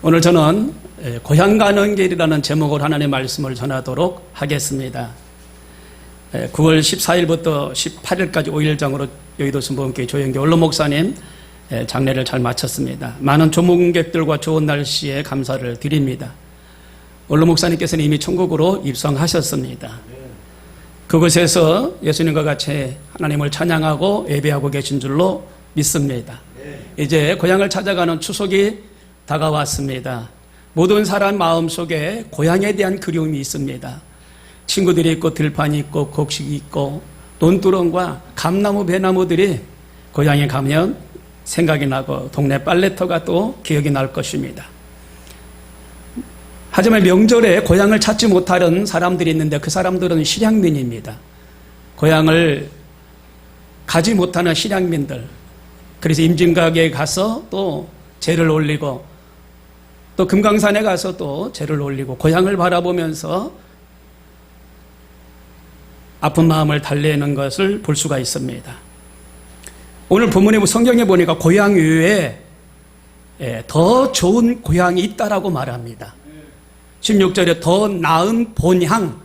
오늘 저는 고향 가는 길이라는 제목으로 하나님의 말씀을 전하도록 하겠습니다. 9월 14일부터 18일까지 5일장으로 여의도 순복음교회 조영기 원로 목사님 장례를 잘 마쳤습니다. 많은 조문객들과 좋은 날씨에 감사를 드립니다. 원로 목사님께서는 이미 천국으로 입성하셨습니다. 그곳에서 예수님과 같이 하나님을 찬양하고 예배하고 계신 줄로 믿습니다. 이제 고향을 찾아가는 추석이 다가왔습니다. 모든 사람 마음속에 고향에 대한 그리움이 있습니다. 친구들이 있고 들판이 있고 곡식이 있고 논두렁과 감나무 배나무들이 고향에 가면 생각이 나고 동네 빨래터가 또 기억이 날 것입니다. 하지만 명절에 고향을 찾지 못하는 사람들이 있는데 그 사람들은 실향민입니다. 고향을 가지 못하는 실향민들. 그래서 임진각에 가서 또 제를 올리고 또 금강산에 가서 또 제를 올리고 고향을 바라보면서 아픈 마음을 달래는 것을 볼 수가 있습니다. 오늘 본문에 성경에 보니까 고향 외에 더 좋은 고향이 있다라고 말합니다. 16절에 더 나은 본향,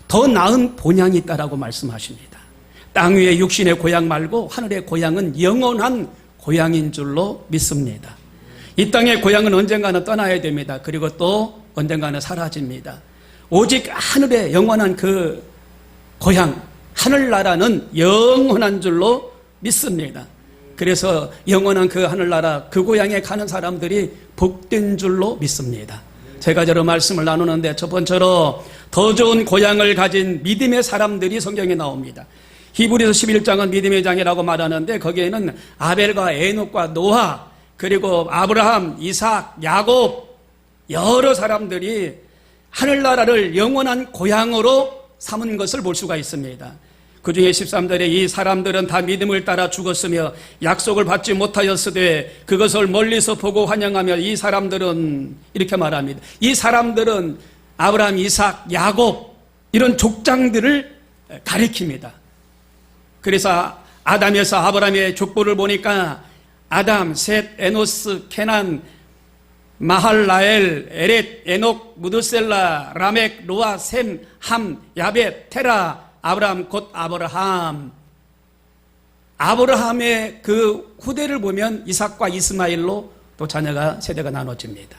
더 나은 본향이 있다라고 말씀하십니다. 땅 위의 육신의 고향 말고 하늘의 고향은 영원한 고향인 줄로 믿습니다. 이 땅의 고향은 언젠가는 떠나야 됩니다. 그리고 또 언젠가는 사라집니다. 오직 하늘의 영원한 그 고향, 하늘나라는 영원한 줄로 믿습니다. 그래서 영원한 그 하늘나라, 그 고향에 가는 사람들이 복된 줄로 믿습니다. 세 가지로 말씀을 나누는데 첫 번째로 더 좋은 고향을 가진 믿음의 사람들이 성경에 나옵니다. 히브리서 11장은 믿음의 장이라고 말하는데 거기에는 아벨과 에녹과 노아 그리고 아브라함, 이삭, 야곱 여러 사람들이 하늘나라를 영원한 고향으로 삼은 것을 볼 수가 있습니다. 그 중에 13절에 이 사람들은 다 믿음을 따라 죽었으며 약속을 받지 못하였으되 그것을 멀리서 보고 환영하며 이 사람들은 이렇게 말합니다. 이 사람들은 아브라함, 이삭, 야곱 이런 족장들을 가리킵니다. 그래서 아담에서 아브라함의 족보를 보니까 아담, 셋, 에노스, 케난, 마할라엘, 에렛, 에녹, 무드셀라, 라멕, 노아, 셈, 함, 야벳, 테라, 아브라함 곧 아브라함. 아브라함의 그 후대를 보면 이삭과 이스마엘로 또 자녀가 세대가 나눠집니다.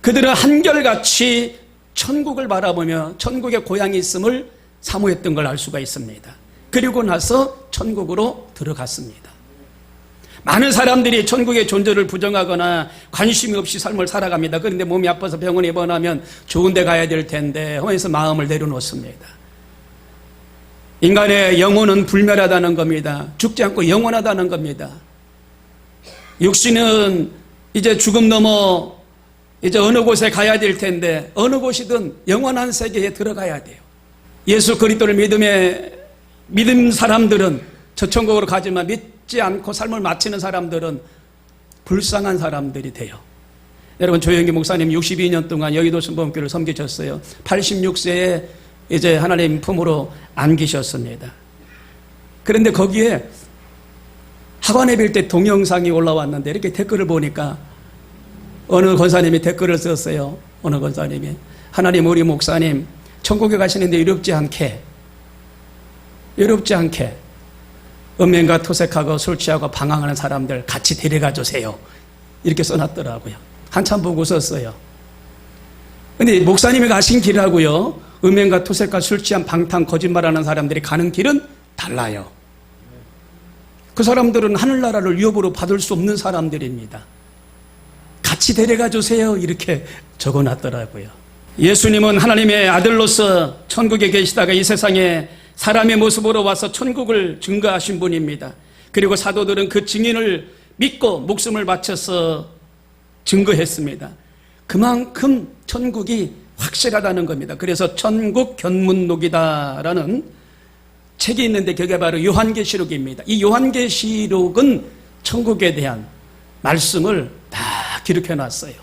그들은 한결같이 천국을 바라보며 천국의 고향이 있음을 사모했던 걸 알 수가 있습니다. 그리고 나서 천국으로 들어갔습니다. 많은 사람들이 천국의 존재를 부정하거나 관심이 없이 삶을 살아갑니다. 그런데 몸이 아파서 병원에 입원하면 좋은 데 가야 될 텐데 하면서 마음을 내려놓습니다. 인간의 영혼은 불멸하다는 겁니다. 죽지 않고 영원하다는 겁니다. 육신은 이제 죽음 넘어 이제 어느 곳에 가야 될 텐데 어느 곳이든 영원한 세계에 들어가야 돼요. 예수 그리스도를 믿음 사람들은 저 천국으로 가지만 믿지 않고 삶을 마치는 사람들은 불쌍한 사람들이 돼요. 여러분 조영기 목사님 62년 동안 여의도 순복음교회를 섬기셨어요. 86세에 이제 하나님 품으로 안기셨습니다. 그런데 거기에 하관에 빌 때 동영상이 올라왔는데 이렇게 댓글을 보니까 어느 권사님이 댓글을 썼어요. 어느 권사님이 하나님 우리 목사님 천국에 가시는데 외롭지 않게 음행과 토색하고 술 취하고 방황하는 사람들 같이 데려가 주세요. 이렇게 써놨더라고요. 한참 보고 썼어요. 근데 목사님이 가신 길하고요, 음행과 토색과 술 취한 방탕 거짓말하는 사람들이 가는 길은 달라요. 그 사람들은 하늘나라를 유업으로 받을 수 없는 사람들입니다. 같이 데려가 주세요. 이렇게 적어놨더라고요. 예수님은 하나님의 아들로서 천국에 계시다가 이 세상에 사람의 모습으로 와서 천국을 증거하신 분입니다. 그리고 사도들은 그 증인을 믿고 목숨을 바쳐서 증거했습니다. 그만큼 천국이 확실하다는 겁니다. 그래서 천국 견문록이다라는 책이 있는데 그게 바로 요한계시록입니다. 이 요한계시록은 천국에 대한 말씀을 다 기록해놨어요.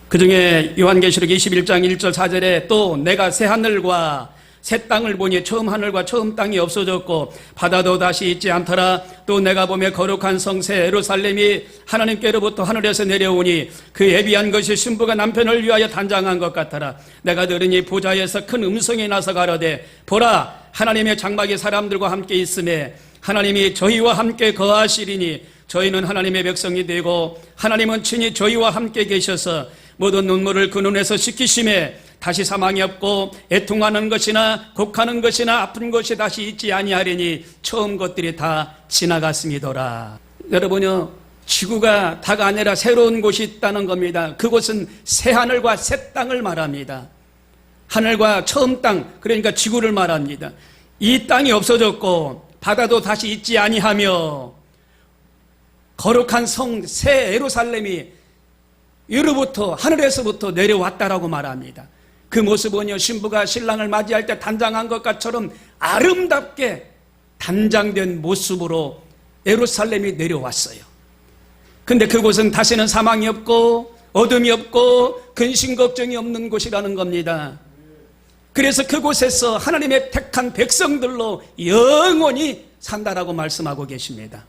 그 중에 요한계시록 21장 1절 4절에 또 내가 새하늘과 새 땅을 보니 처음 하늘과 처음 땅이 없어졌고 바다도 다시 있지 않더라. 또 내가 보며 거룩한 성새 예루살렘이 하나님께로부터 하늘에서 내려오니 그 예비한 것이 신부가 남편을 위하여 단장한 것 같더라. 내가 들으니 보좌에서 큰 음성이 나서 가로되 보라 하나님의 장막이 사람들과 함께 있음에 하나님이 저희와 함께 거하시리니 저희는 하나님의 백성이 되고 하나님은 친히 저희와 함께 계셔서 모든 눈물을 그 눈에서 씻기심에 다시 사망이 없고 애통하는 것이나 곡하는 것이나 아픈 것이 다시 있지 아니하리니 처음 것들이 다 지나갔음이더라. 여러분요, 지구가 다가 아니라 새로운 곳이 있다는 겁니다. 그곳은 새 하늘과 새 땅을 말합니다. 하늘과 처음 땅, 그러니까 지구를 말합니다. 이 땅이 없어졌고 바다도 다시 있지 아니하며 거룩한 성 새 예루살렘이 위로부터 하늘에서부터 내려왔다라고 말합니다. 그 모습은요, 신부가 신랑을 맞이할 때 단장한 것처럼 아름답게 단장된 모습으로 예루살렘이 내려왔어요. 근데 그곳은 다시는 사망이 없고 어둠이 없고 근심 걱정이 없는 곳이라는 겁니다. 그래서 그곳에서 하나님의 택한 백성들로 영원히 산다라고 말씀하고 계십니다.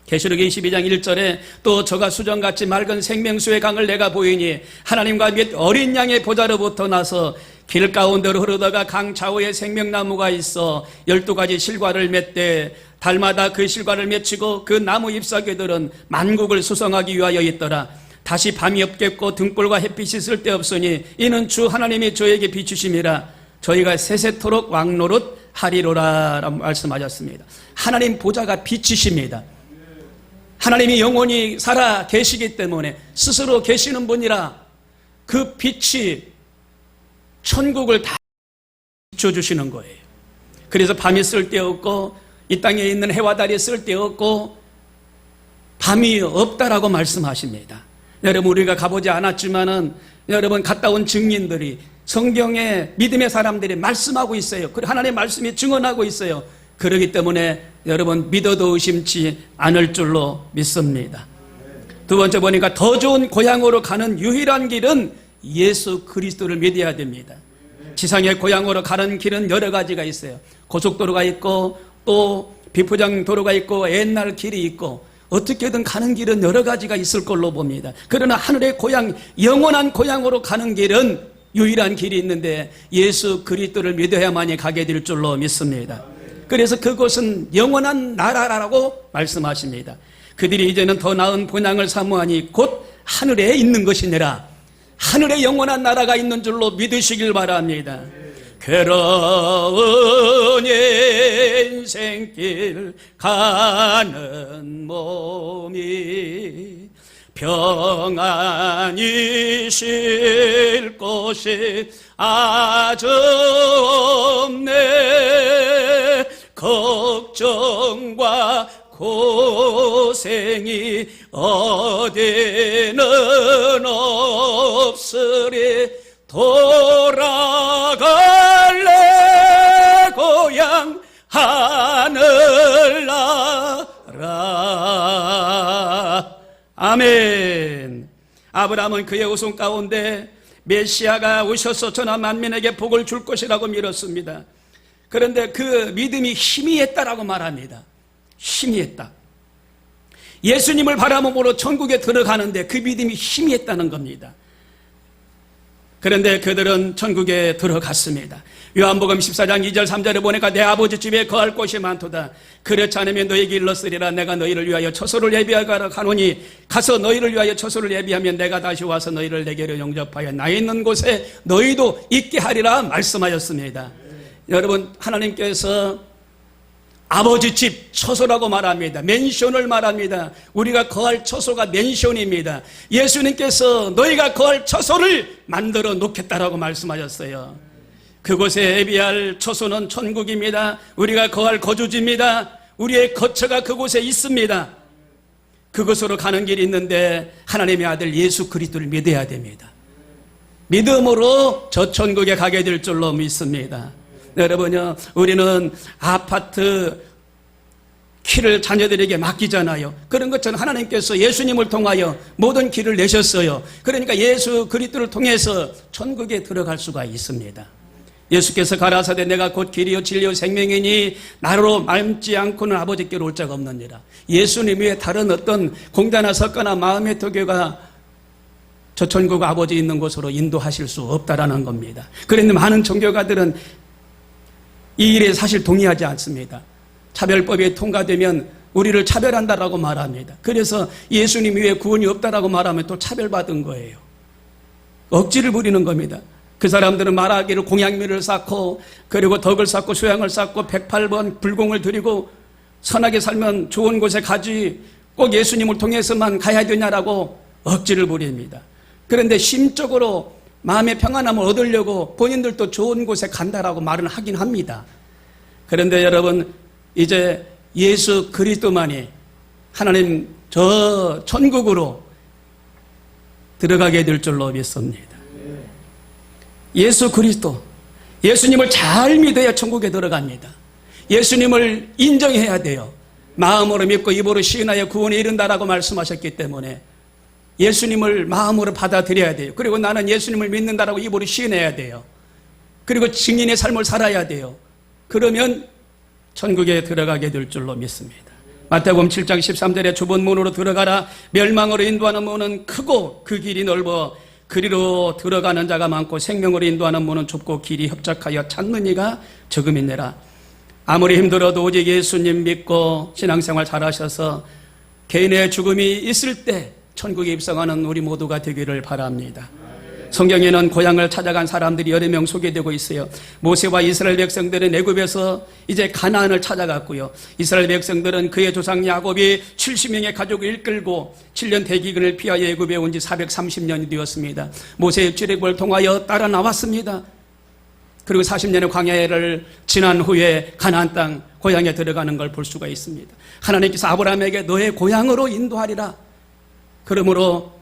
계시록 22장 1절에 또 저가 수정같이 맑은 생명수의 강을 내가 보이니 하나님과 및 어린 양의 보좌로부터 나서 길 가운데로 흐르다가 강 좌우에 생명나무가 있어 12가지 실과를 맺되 달마다 그 실과를 맺히고 그 나무 잎사귀들은 만국을 수성하기 위하여 있더라. 다시 밤이 없겠고 등불과 햇빛이 쓸데없으니 이는 주 하나님이 저에게 비추심이라. 저희가 세세토록 왕노릇 하리로라 라고 말씀하셨습니다. 하나님 보좌가 빛이십니다. 하나님이 영원히 살아 계시기 때문에 스스로 계시는 분이라 그 빛이 천국을 다 비춰주시는 거예요. 그래서 밤이 쓸데없고 이 땅에 있는 해와 달이 쓸데없고 밤이 없다라고 말씀하십니다. 여러분, 우리가 가보지 않았지만은 여러분 갔다 온 증인들이 성경에 믿음의 사람들이 말씀하고 있어요. 하나님의 말씀이 증언하고 있어요. 그렇기 때문에 여러분 믿어도 의심치 않을 줄로 믿습니다. 두 번째 보니까 더 좋은 고향으로 가는 유일한 길은 예수 그리스도를 믿어야 됩니다. 지상의 고향으로 가는 길은 여러 가지가 있어요. 고속도로가 있고 또 비포장 도로가 있고 옛날 길이 있고 어떻게든 가는 길은 여러 가지가 있을 걸로 봅니다. 그러나 하늘의 고향, 영원한 고향으로 가는 길은 유일한 길이 있는데 예수 그리스도를 믿어야만이 가게 될 줄로 믿습니다. 그래서 그곳은 영원한 나라라고 말씀하십니다. 그들이 이제는 더 나은 본향을 사모하니 곧 하늘에 있는 것이니라. 하늘에 영원한 나라가 있는 줄로 믿으시길 바랍니다. 괴로운 인생길 가는 몸이 평안히 쉴 곳이 아주 없네. 걱정과 고생이 어디는 없으리. 돌아갈래 고향 하늘나라. 아멘. 아브라함은 그의 후손 가운데 메시아가 오셔서 전하 만민에게 복을 줄 것이라고 믿었습니다. 그런데 그 믿음이 희미했다라고 말합니다. 희미했다. 예수님을 바라봄으로 천국에 들어가는데 그 믿음이 희미했다는 겁니다. 그런데 그들은 천국에 들어갔습니다. 요한복음 14장 2절 3절에 보니까 내 아버지 집에 거할 곳이 많도다. 그렇지 않으면 너에게 일렀으리라. 내가 너희를 위하여 처소를 예비하러 가노니 가서 너희를 위하여 처소를 예비하면 내가 다시 와서 너희를 내게로 영접하여 나 있는 곳에 너희도 있게 하리라 말씀하였습니다. 여러분, 하나님께서 아버지 집, 처소라고 말합니다. 맨션을 말합니다. 우리가 거할 처소가 맨션입니다. 예수님께서 너희가 거할 처소를 만들어 놓겠다라고 말씀하셨어요. 그곳에 예비할 처소는 천국입니다. 우리가 거할 거주지입니다. 우리의 거처가 그곳에 있습니다. 그곳으로 가는 길이 있는데 하나님의 아들 예수 그리스도를 믿어야 됩니다. 믿음으로 저 천국에 가게 될 줄로 믿습니다. 여러분요, 우리는 아파트 키를 자녀들에게 맡기잖아요. 그런 것처럼 하나님께서 예수님을 통하여 모든 길을 내셨어요. 그러니까 예수 그리스도를 통해서 천국에 들어갈 수가 있습니다. 예수께서 가라사대 내가 곧 길이요 진리요 생명이니 나로 닮지 않고는 아버지께로 올 자가 없느니라. 예수님 외에 다른 어떤 공자나 석가나 마음의 토교가 저 천국 아버지 있는 곳으로 인도하실 수 없다라는 겁니다. 그런데 많은 종교가들은 이 일에 사실 동의하지 않습니다. 차별법이 통과되면 우리를 차별한다라고 말합니다. 그래서 예수님 외에 구원이 없다라고 말하면 또 차별받은 거예요. 억지를 부리는 겁니다. 그 사람들은 말하기를 공양미를 쌓고 그리고 덕을 쌓고 수양을 쌓고 108번 불공을 드리고 선하게 살면 좋은 곳에 가지 꼭 예수님을 통해서만 가야 되냐라고 억지를 부립니다. 그런데 심적으로 마음의 평안함을 얻으려고 본인들도 좋은 곳에 간다라고 말은 하긴 합니다. 그런데 여러분 이제 예수 그리스도만이 하나님 저 천국으로 들어가게 될 줄로 믿습니다. 예수 그리스도, 예수님을 잘 믿어야 천국에 들어갑니다. 예수님을 인정해야 돼요. 마음으로 믿고 입으로 시인하여 구원에 이른다라고 말씀하셨기 때문에 예수님을 마음으로 받아들여야 돼요. 그리고 나는 예수님을 믿는다라고 입으로 시인해야 돼요. 그리고 증인의 삶을 살아야 돼요. 그러면 천국에 들어가게 될 줄로 믿습니다. 마태복음 7장 13절에 좁은 문으로 들어가라. 멸망으로 인도하는 문은 크고 그 길이 넓어 그리로 들어가는 자가 많고 생명으로 인도하는 문은 좁고 길이 협착하여 찾는 이가 적음이니라. 아무리 힘들어도 오직 예수님 믿고 신앙생활 잘하셔서 개인의 죽음이 있을 때 천국에 입성하는 우리 모두가 되기를 바랍니다. 성경에는 고향을 찾아간 사람들이 여러 명 소개되고 있어요. 모세와 이스라엘 백성들은 애굽에서 이제 가나안을 찾아갔고요. 이스라엘 백성들은 그의 조상 야곱이 70명의 가족을 이끌고 7년 대기근을 피하여 애굽에 온 지 430년이 되었습니다. 모세의 출애굽을 통하여 따라 나왔습니다. 그리고 40년의 광야를 지난 후에 가나안 땅 고향에 들어가는 걸 볼 수가 있습니다. 하나님께서 아브라함에게 너의 고향으로 인도하리라. 그러므로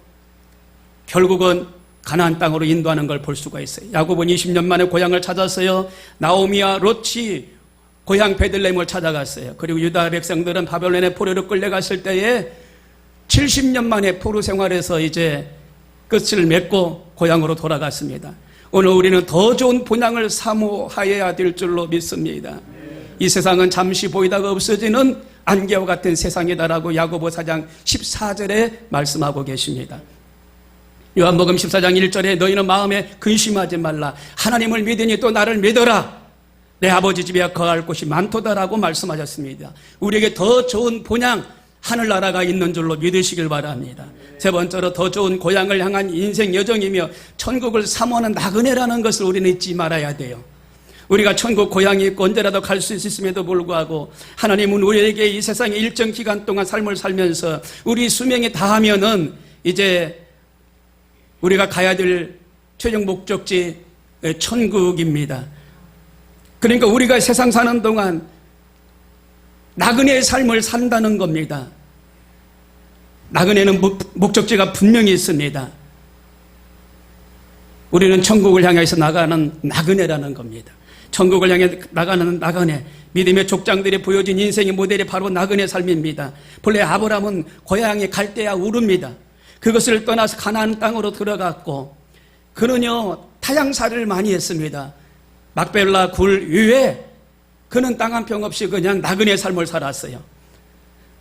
결국은 가나안 땅으로 인도하는 걸 볼 수가 있어요. 야곱은 20년 만에 고향을 찾았어요. 나오미와 롯이 고향 베들레헴을 찾아갔어요. 그리고 유다 백성들은 바벨론의 포로로 끌려갔을 때에 70년 만에 포로 생활에서 이제 끝을 맺고 고향으로 돌아갔습니다. 오늘 우리는 더 좋은 본향을 사모하여야 될 줄로 믿습니다. 이 세상은 잠시 보이다가 없어지는 안개와 같은 세상이다라고 야고보 4장 14절에 말씀하고 계십니다. 요한복음 14장 1절에 너희는 마음에 근심하지 말라. 하나님을 믿으니 또 나를 믿어라. 내 아버지 집에 거할 곳이 많도다라고 말씀하셨습니다. 우리에게 더 좋은 본향 하늘나라가 있는 줄로 믿으시길 바랍니다. 세 번째로 더 좋은 고향을 향한 인생 여정이며 천국을 사모하는 나그네라는 것을 우리는 잊지 말아야 돼요. 우리가 천국 고향이 있고 언제라도 갈 수 있음에도 불구하고 하나님은 우리에게 이 세상에 일정 기간 동안 삶을 살면서 우리 수명이 다하면은 이제 우리가 가야 될 최종 목적지 천국입니다. 그러니까 우리가 세상 사는 동안 나그네의 삶을 산다는 겁니다. 나그네는 목적지가 분명히 있습니다. 우리는 천국을 향해서 나가는 나그네라는 겁니다. 천국을 향해 나가는 나그네, 믿음의 족장들이 보여진 인생의 모델이 바로 나그네 삶입니다. 본래 아브라함은 고향이 갈대아 우르입니다. 그것을 떠나서 가나안 땅으로 들어갔고 그는요 타향살이를 많이 했습니다. 막벨라 굴 위에 그는 땅 한 평 없이 그냥 나그네 삶을 살았어요.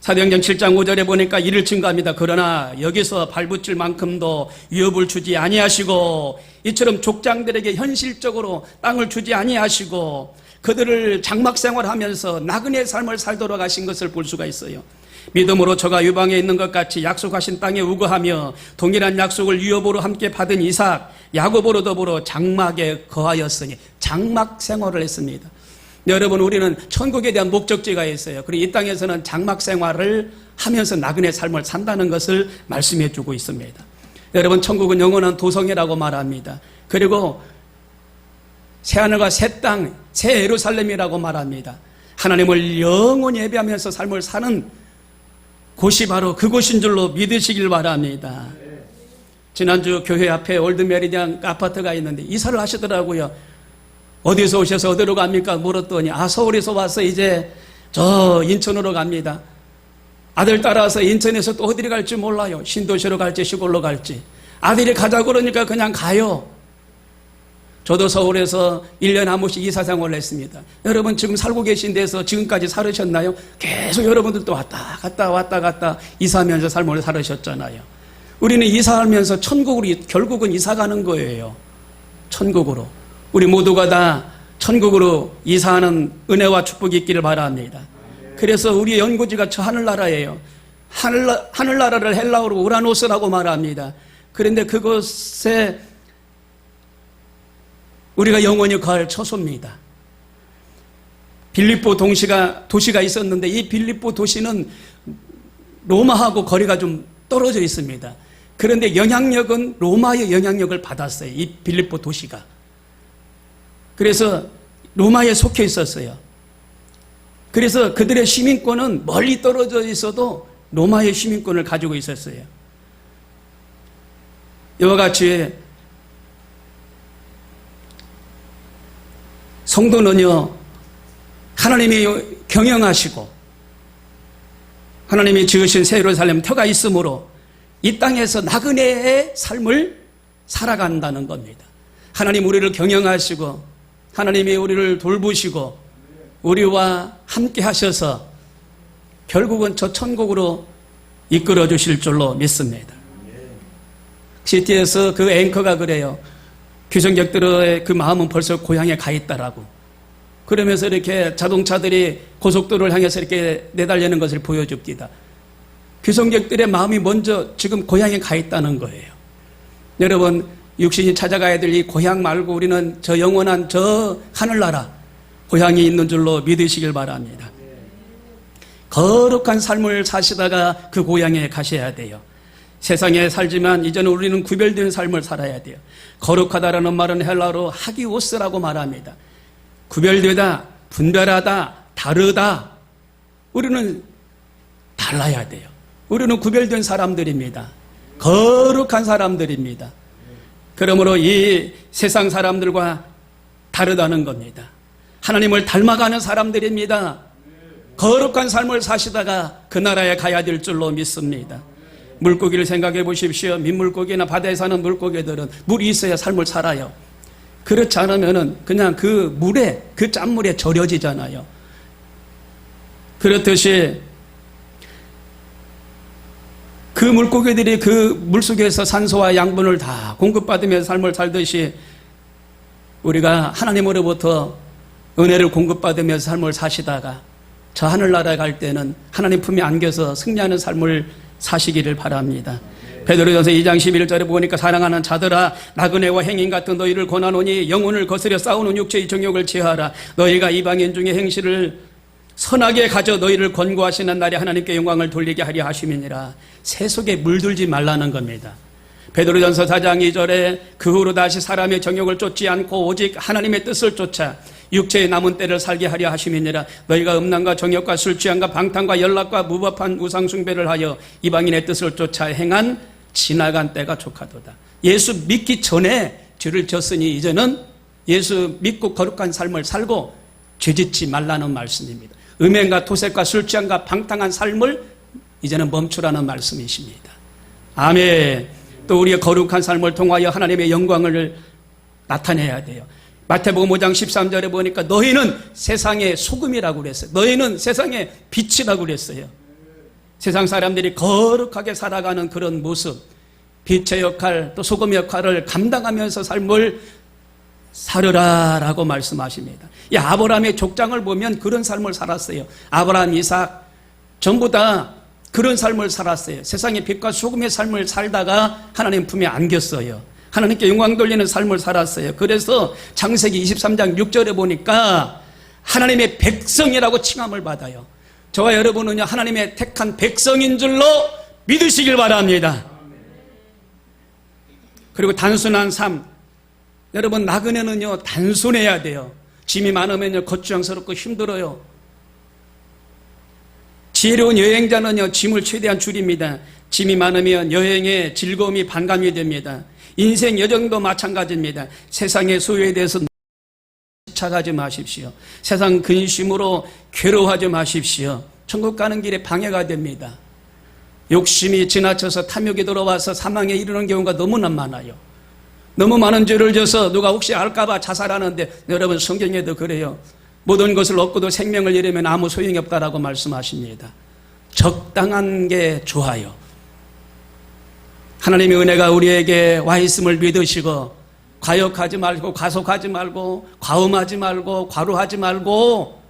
사도행전 7장 5절에 보니까 이를 증거합니다. 그러나 여기서 발붙일 만큼도 위협을 주지 아니하시고 이처럼 족장들에게 현실적으로 땅을 주지 아니하시고 그들을 장막생활하면서 나그네 삶을 살도록 하신 것을 볼 수가 있어요. 믿음으로 저가 유방에 있는 것 같이 약속하신 땅에 우거하며 동일한 약속을 위협으로 함께 받은 이삭, 야곱으로 더불어 장막에 거하였으니 장막 생활을 했습니다. 여러분 우리는 천국에 대한 목적지가 있어요. 그리고 이 땅에서는 장막 생활을 하면서 나그네 삶을 산다는 것을 말씀해 주고 있습니다. 여러분 천국은 영원한 도성이라고 말합니다. 그리고 새하늘과 새 땅, 새 예루살렘이라고 말합니다. 하나님을 영원히 예배하면서 삶을 사는 곳이 바로 그곳인 줄로 믿으시길 바랍니다. 지난주 교회 앞에 올드메리디안 아파트가 있는데 이사를 하시더라고요. 어디서 오셔서 어디로 갑니까? 물었더니 서울에서 와서 이제 저 인천으로 갑니다. 아들 따라서 인천에서 또 어디로 갈지 몰라요. 신도시로 갈지 시골로 갈지. 아들이 가자고 그러니까 그냥 가요. 저도 서울에서 1년에 한 번씩 이사 생활을 했습니다. 여러분 지금 살고 계신 데서 지금까지 살으셨나요? 계속 여러분들도 왔다 갔다 이사하면서 삶을 살으셨잖아요. 우리는 이사하면서 천국으로 결국은 이사 가는 거예요. 천국으로. 우리 모두가 다 천국으로 이사하는 은혜와 축복이 있기를 바랍니다. 그래서 우리의 연고지가 저 하늘나라예요. 하늘나라를 헬라어로 우라노스라고 말합니다. 그런데 그곳에 우리가 영원히 거할 처소입니다. 빌립보 도시가 있었는데 이 빌립보 도시는 로마하고 거리가 좀 떨어져 있습니다. 그런데 영향력은 로마의 영향력을 받았어요. 이 빌립보 도시가. 그래서 로마에 속해 있었어요. 그래서 그들의 시민권은 멀리 떨어져 있어도 로마의 시민권을 가지고 있었어요. 이와 같이 성도는요, 하나님이 경영하시고 하나님이 지으신 새 예루살렘 터가 있으므로 이 땅에서 나그네의 삶을 살아간다는 겁니다. 하나님 우리를 경영하시고 하나님이 우리를 돌보시고 우리와 함께 하셔서 결국은 저 천국으로 이끌어 주실 줄로 믿습니다. CT에서 그 앵커가 그래요. 귀성객들의 그 마음은 벌써 고향에 가 있다라고. 그러면서 이렇게 자동차들이 고속도로를 향해서 이렇게 내달리는 것을 보여줍니다. 귀성객들의 마음이 먼저 지금 고향에 가 있다는 거예요. 여러분, 육신이 찾아가야 될 이 고향 말고 우리는 저 영원한 저 하늘나라 고향이 있는 줄로 믿으시길 바랍니다. 거룩한 삶을 사시다가 그 고향에 가셔야 돼요. 세상에 살지만 이제는 우리는 구별된 삶을 살아야 돼요. 거룩하다라는 말은 헬라어로 하기오스라고 말합니다. 구별되다, 분별하다, 다르다. 우리는 달라야 돼요. 우리는 구별된 사람들입니다. 거룩한 사람들입니다. 그러므로 이 세상 사람들과 다르다는 겁니다. 하나님을 닮아가는 사람들입니다. 거룩한 삶을 사시다가 그 나라에 가야 될 줄로 믿습니다. 물고기를 생각해 보십시오. 민물고기나 바다에 사는 물고기들은 물이 있어야 삶을 살아요. 그렇지 않으면 그냥 그 물에, 그 짠물에 절여지잖아요. 그렇듯이 그 물고기들이 그 물속에서 산소와 양분을 다 공급받으며 삶을 살듯이 우리가 하나님으로부터 은혜를 공급받으면서 삶을 사시다가 저 하늘나라에 갈 때는 하나님 품에 안겨서 승리하는 삶을 사시기를 바랍니다. 베드로전서 2장 11절에 보니까 사랑하는 자들아 나그네와 행인 같은 너희를 권하노니 영혼을 거스려 싸우는 육체의 정욕을 제하라. 너희가 이방인 중에 행실을 선하게 가져 너희를 권고하시는 날에 하나님께 영광을 돌리게 하려 하심이니라. 새 속에 물들지 말라는 겁니다. 베드로전서 4장 2절에 그 후로 다시 사람의 정욕을 쫓지 않고 오직 하나님의 뜻을 쫓아 육체의 남은 때를 살게 하려 하심이니라. 너희가 음란과 정욕과 술취함과 방탕과 연락과 무법한 우상숭배를 하여 이방인의 뜻을 쫓아 행한 지나간 때가 족하도다. 예수 믿기 전에 죄를 졌으니 이제는 예수 믿고 거룩한 삶을 살고 죄짓지 말라는 말씀입니다. 음행과 토색과 술취함과 방탕한 삶을 이제는 멈추라는 말씀이십니다. 아멘. 또 우리의 거룩한 삶을 통하여 하나님의 영광을 나타내야 돼요. 마태복음 5장 13절에 보니까 너희는 세상의 소금이라고 그랬어요. 너희는 세상의 빛이라고 그랬어요. 세상 사람들이 거룩하게 살아가는 그런 모습, 빛의 역할 또 소금의 역할을 감당하면서 삶을 살으라라고 말씀하십니다. 이 아브라함의 족장을 보면 그런 삶을 살았어요. 아브라함, 이삭 전부 다 그런 삶을 살았어요. 세상의 빛과 소금의 삶을 살다가 하나님 품에 안겼어요. 하나님께 영광 돌리는 삶을 살았어요. 그래서 창세기 23장 6절에 보니까 하나님의 백성이라고 칭함을 받아요. 저와 여러분은요 하나님의 택한 백성인 줄로 믿으시길 바랍니다. 그리고 단순한 삶, 여러분 나그네는요 단순해야 돼요. 짐이 많으면요 거추장스럽고 힘들어요. 지혜로운 여행자는요 짐을 최대한 줄입니다. 짐이 많으면 여행의 즐거움이 반감이 됩니다. 인생 여정도 마찬가지입니다. 세상의 소유에 대해서 집착하지 마십시오. 세상 근심으로 괴로워하지 마십시오. 천국 가는 길에 방해가 됩니다. 욕심이 지나쳐서 탐욕이 들어와서 사망에 이르는 경우가 너무나 많아요. 너무 많은 죄를 져서 누가 혹시 알까봐 자살하는데 여러분 성경에도 그래요. 모든 것을 얻고도 생명을 잃으면 아무 소용이 없다라고 말씀하십니다. 적당한 게 좋아요. 하나님의 은혜가 우리에게 와 있음을 믿으시고 과욕하지 말고 과속하지 말고 과음하지 말고 과로하지 말고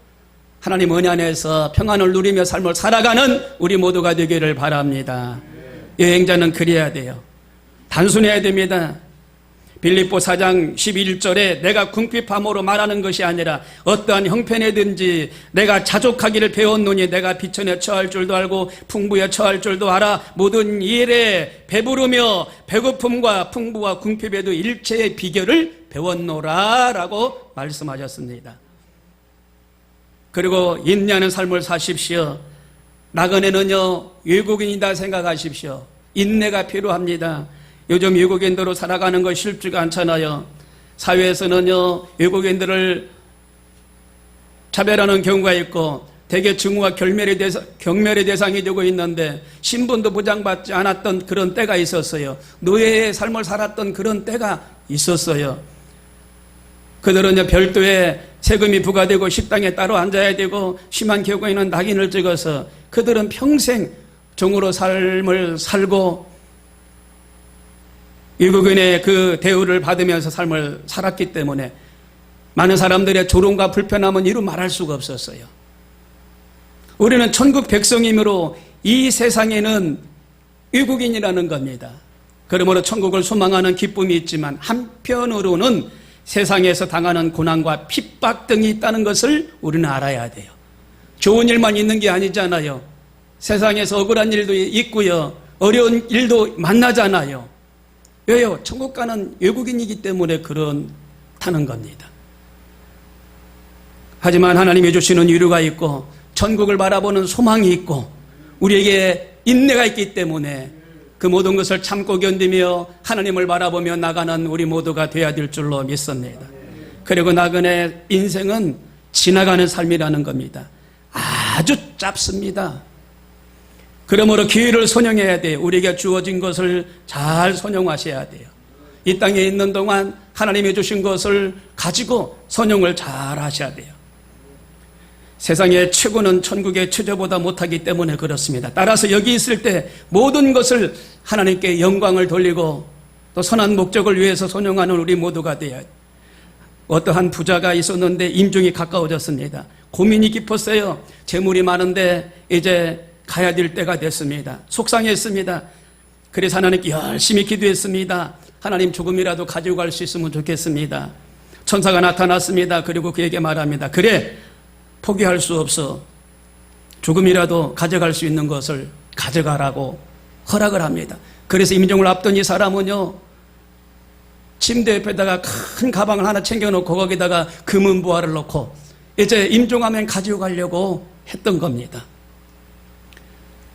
하나님 은혜 안에서 평안을 누리며 삶을 살아가는 우리 모두가 되기를 바랍니다. 여행자는 그래야 돼요. 단순해야 됩니다. 빌립보 4장 11절에 내가 궁핍함으로 말하는 것이 아니라 어떠한 형편에든지 내가 자족하기를 배웠노니 내가 비천에 처할 줄도 알고 풍부에 처할 줄도 알아 모든 일에 배부르며 배고픔과 풍부와 궁핍에도 일체의 비결을 배웠노라 라고 말씀하셨습니다. 그리고 인내하는 삶을 사십시오. 나그네는요 외국인이다 생각하십시오. 인내가 필요합니다. 요즘 외국인으로 살아가는 거 쉽지가 않잖아요. 사회에서는요 외국인들을 차별하는 경우가 있고 대개 증오와 경멸의 대상이 되고 있는데 신분도 보장받지 않았던 그런 때가 있었어요. 노예의 삶을 살았던 그런 때가 있었어요. 그들은 별도의 세금이 부과되고 식당에 따로 앉아야 되고 심한 경우에는 낙인을 찍어서 그들은 평생 종으로 삶을 살고 외국인의 그 대우를 받으면서 삶을 살았기 때문에 많은 사람들의 조롱과 불편함은 이루 말할 수가 없었어요. 우리는 천국 백성이므로 이 세상에는 외국인이라는 겁니다. 그러므로 천국을 소망하는 기쁨이 있지만 한편으로는 세상에서 당하는 고난과 핍박 등이 있다는 것을 우리는 알아야 돼요. 좋은 일만 있는 게 아니잖아요. 세상에서 억울한 일도 있고요. 어려운 일도 만나잖아요. 왜요? 천국 가는 외국인이기 때문에 그렇다는 겁니다. 하지만 하나님이 주시는 위로가 있고 천국을 바라보는 소망이 있고 우리에게 인내가 있기 때문에 그 모든 것을 참고 견디며 하나님을 바라보며 나가는 우리 모두가 되어야 될 줄로 믿습니다. 그리고 나그네 인생은 지나가는 삶이라는 겁니다. 아주 짧습니다. 그러므로 기회를 선용해야 돼요. 우리에게 주어진 것을 잘 선용하셔야 돼요. 이 땅에 있는 동안 하나님이 주신 것을 가지고 선용을 잘 하셔야 돼요. 세상의 최고는 천국의 최저보다 못하기 때문에 그렇습니다. 따라서 여기 있을 때 모든 것을 하나님께 영광을 돌리고 또 선한 목적을 위해서 선용하는 우리 모두가 돼야 돼요. 어떠한 부자가 있었는데 임종이 가까워졌습니다. 고민이 깊었어요. 재물이 많은데 이제 가야 될 때가 됐습니다. 속상했습니다. 그래서 하나님께 열심히 기도했습니다. 하나님 조금이라도 가지고 갈 수 있으면 좋겠습니다. 천사가 나타났습니다. 그리고 그에게 말합니다. 그래 포기할 수 없어. 조금이라도 가져갈 수 있는 것을 가져가라고 허락을 합니다. 그래서 임종을 앞둔 이 사람은요 침대 옆에다가 큰 가방을 하나 챙겨놓고 거기다가 금은보화를 넣고 이제 임종하면 가지고 가려고 했던 겁니다.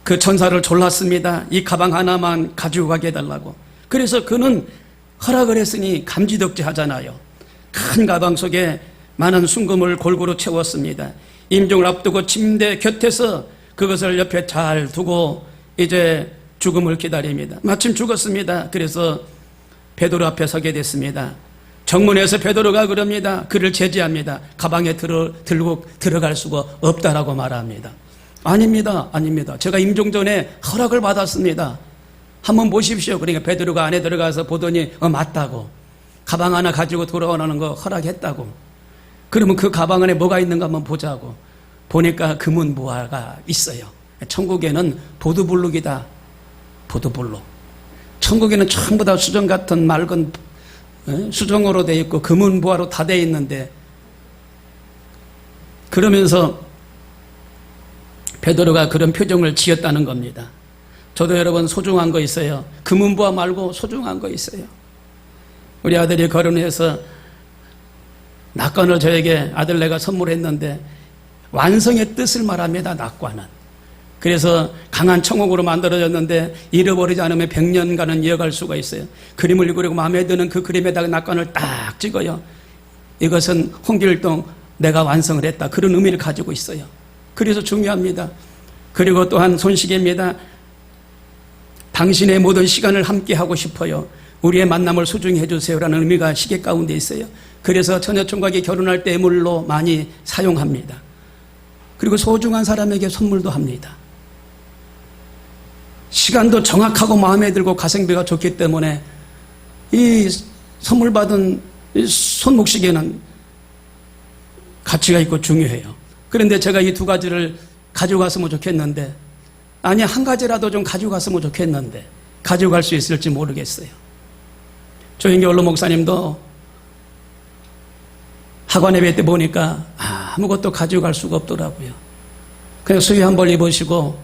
그 천사를 졸랐습니다. 이 가방 하나만 가지고 가게 해달라고. 그래서 그는 허락을 했으니 감지덕지 하잖아요. 큰 가방 속에 많은 순금을 골고루 채웠습니다. 임종을 앞두고 침대 곁에서 그것을 옆에 잘 두고 이제 죽음을 기다립니다. 마침 죽었습니다. 그래서 베드로 앞에 서게 됐습니다. 정문에서 베드로가 그럽니다. 그를 제지합니다. 가방에 들고 들어갈 수가 없다라고 말합니다. 아닙니다. 제가 임종 전에 허락을 받았습니다. 한번 보십시오. 그러니까 베드로가 안에 들어가서 보더니 맞다고. 가방 하나 가지고 돌아오는 거 허락했다고. 그러면 그 가방 안에 뭐가 있는가 한번 보자고. 보니까 금은보화가 있어요. 천국에는 보드블록이다. 보드블록. 천국에는 전부 다 수정 같은 맑은 수정으로 되어 있고 금은보화로 다 되어 있는데 그러면서 베드로가 그런 표정을 지었다는 겁니다. 저도 여러분 소중한 거 있어요. 금은보화 말고 소중한 거 있어요. 우리 아들이 결혼해서 낙관을 저에게 아들내가 선물했는데 완성의 뜻을 말합니다. 낙관은. 그래서 강한 청옥으로 만들어졌는데 잃어버리지 않으면 100년간은 이어갈 수가 있어요. 그림을 그리고 마음에 드는 그 그림에다가 낙관을 딱 찍어요. 이것은 홍길동 내가 완성을 했다. 그런 의미를 가지고 있어요. 그래서 중요합니다. 그리고 또한 손시계입니다. 당신의 모든 시간을 함께 하고 싶어요. 우리의 만남을 소중히 해주세요라는 의미가 시계 가운데 있어요. 그래서 처녀총각이 결혼할 때 예물로 많이 사용합니다. 그리고 소중한 사람에게 선물도 합니다. 시간도 정확하고 마음에 들고 가성비가 좋기 때문에 이 선물 받은 손목시계는 가치가 있고 중요해요. 그런데 제가 이 두 가지를 가져갔으면 좋겠는데, 아니 한 가지라도 좀 가져갔으면 좋겠는데 가져갈 수 있을지 모르겠어요. 조인교 원로 목사님도 학원 예배 때 보니까 아무것도 가져갈 수가 없더라고요. 그냥 수의 한 벌 입으시고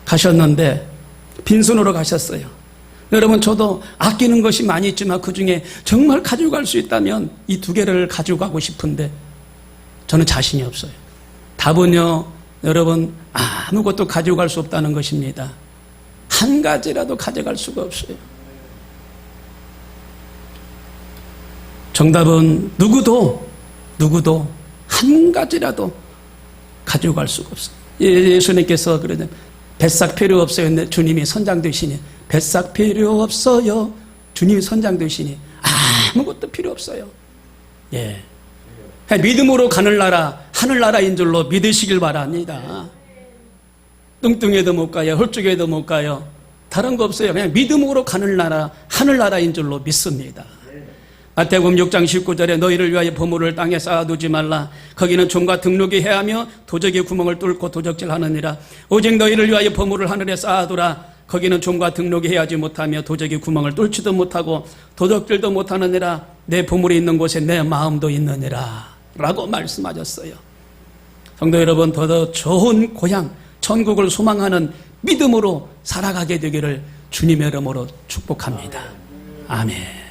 가셨는데 빈손으로 가셨어요. 여러분, 저도 아끼는 것이 많이 있지만 그중에 정말 가져갈 수 있다면 이 두 개를 가져가고 싶은데 저는 자신이 없어요. 답은요, 여러분, 아무것도 가져갈 수 없다는 것입니다. 한 가지라도 가져갈 수가 없어요. 정답은 누구도 한 가지라도 가져갈 수가 없어요. 예수님께서 그러는 뱃삭 필요 없어요. 근데 주님이 선장 되시니, 뱃삭 필요 없어요. 주님이 선장 되시니 아무것도 필요 없어요. 예. 믿음으로 가는 나라, 하늘나라인 줄로 믿으시길 바랍니다. 뚱뚱해도 못 가요. 홀쭉해도 못 가요. 다른 거 없어요. 그냥 믿음으로 가는 나라, 하늘나라인 줄로 믿습니다. 마태복음 6장 19절에 너희를 위하여 보물을 땅에 쌓아두지 말라. 거기는 종과 등록이 해하며 도적이 구멍을 뚫고 도적질하느니라. 오직 너희를 위하여 보물을 하늘에 쌓아두라. 거기는 종과 등록이 해하지 못하며 도적이 구멍을 뚫지도 못하고 도적질도 못하느니라. 내 보물이 있는 곳에 내 마음도 있느니라 라고 말씀하셨어요. 성도 여러분, 더 좋은 고향 천국을 소망하는 믿음으로 살아가게 되기를 주님의 이름으로 축복합니다. 아멘.